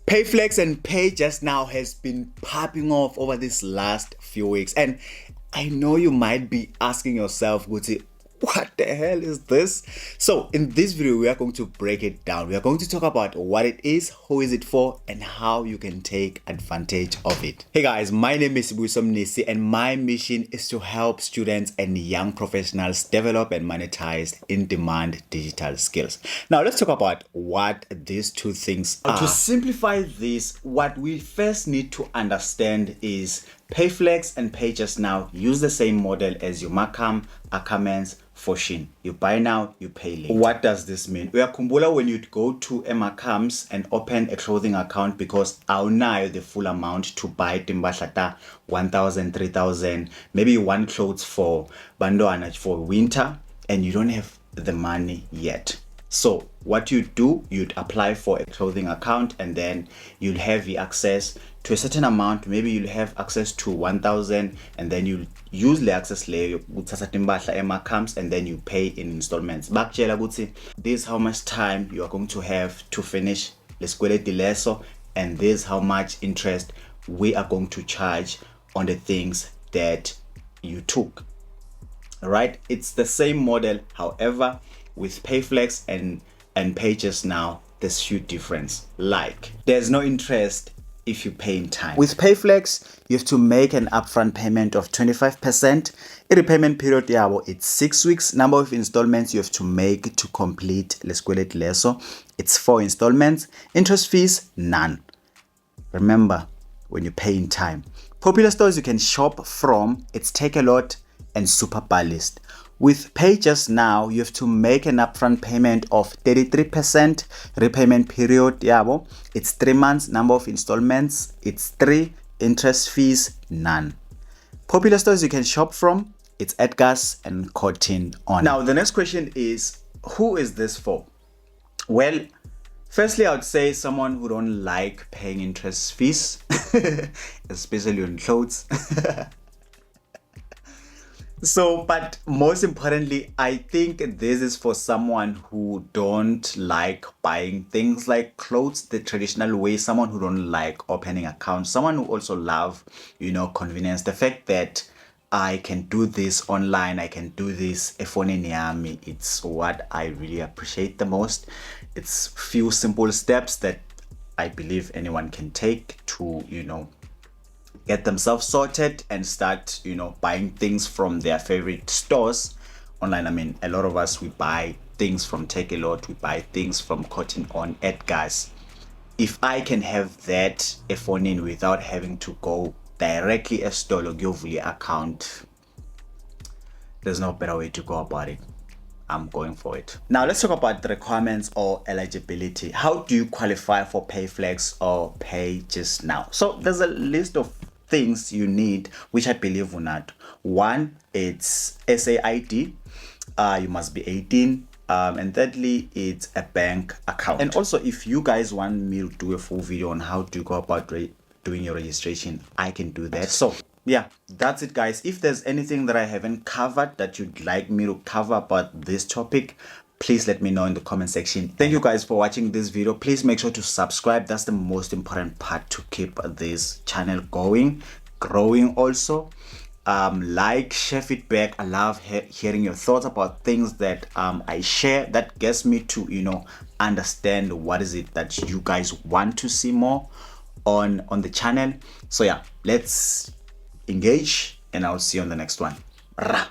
Payflex and PayJustNow has been popping off over these last few weeks, and I know you might be asking yourself, Guti, what the hell is this? So in this video, we are going to break it down. We are going to talk about what it is, who is it for, and how you can take advantage of it. Hey guys, my name is Mvurain, and my mission is to help students and young professionals develop and monetize in-demand digital skills. Now let's talk about what these two things are. To simplify this, what we first need to understand is Payflex and PayJustNow use the same model as your Makam, Akamens, Foshin. You buy now, you pay later. What does this mean? We are kumbula when you go to Makams and open a clothing account because now the full amount to buy timbahlata 1,000, 3,000, maybe one clothes for bandoana for winter, and you don't have the money yet. So what you do, you'd apply for a clothing account, and then you'll have the access to a certain amount. Maybe you'll have access to 1,000, and then you'll use the access layer comes, and then you pay in installments. This is how much time you are going to have to finish the lesson, and this is how much interest we are going to charge on the things that you took. All right, it's the same model. However, with Payflex and PayJustNow, there's huge difference. Like, there's no interest if you pay in time. With Payflex, you have to make an upfront payment of 25%. A repayment period, it's 6 weeks. Number of installments you have to make to complete leso. It's 4 installments. Interest fees, none. Remember, when you pay in time. Popular stores you can shop from, it's Take a Lot and Super Ballist. With PayJustNow, you have to make an upfront payment of 33%. Repayment period, it's 3 months. Number of installments, it's 3. Interest fees, none. Popular stores you can shop from, it's Edgar's and Cotton On. Now, the next question is, who is this for? Well, firstly, I would say someone who don't like paying interest fees, especially on clothes. So, but most importantly, I think this is for someone who don't like buying things like clothes the traditional way, someone who don't like opening accounts, someone who also love, convenience. The fact that I can do this online, I can do this phone in Yami, it's what I really appreciate the most. It's few simple steps that I believe anyone can take to, get themselves sorted and start, buying things from their favorite stores online. I mean, a lot of us, we buy things from Take a Lot, we buy things from Cotton On, Edgar's. If I can have that phone in without having to go directly a store or give the account, there's no better way to go about it. I'm going for it. Now let's talk about the requirements or eligibility. How do you qualify for Payflex or PayJustNow? So there's a list of things you need, which I believe will not. One, it's SAID. You must be 18. And thirdly, it's a bank account. And also, if you guys want me to do a full video on how to go about doing your registration, I can do that. So yeah, that's it guys. If there's anything that I haven't covered that you'd like me to cover about this topic, please let me know in the comment section. Thank you guys for watching this video. Please make sure to subscribe. That's the most important part to keep this channel growing also. Like, share feedback. I love hearing your thoughts about things that I share. That gets me to understand what is it that you guys want to see more on the channel. So yeah, let's engage, and I'll see you on the next one. Rah.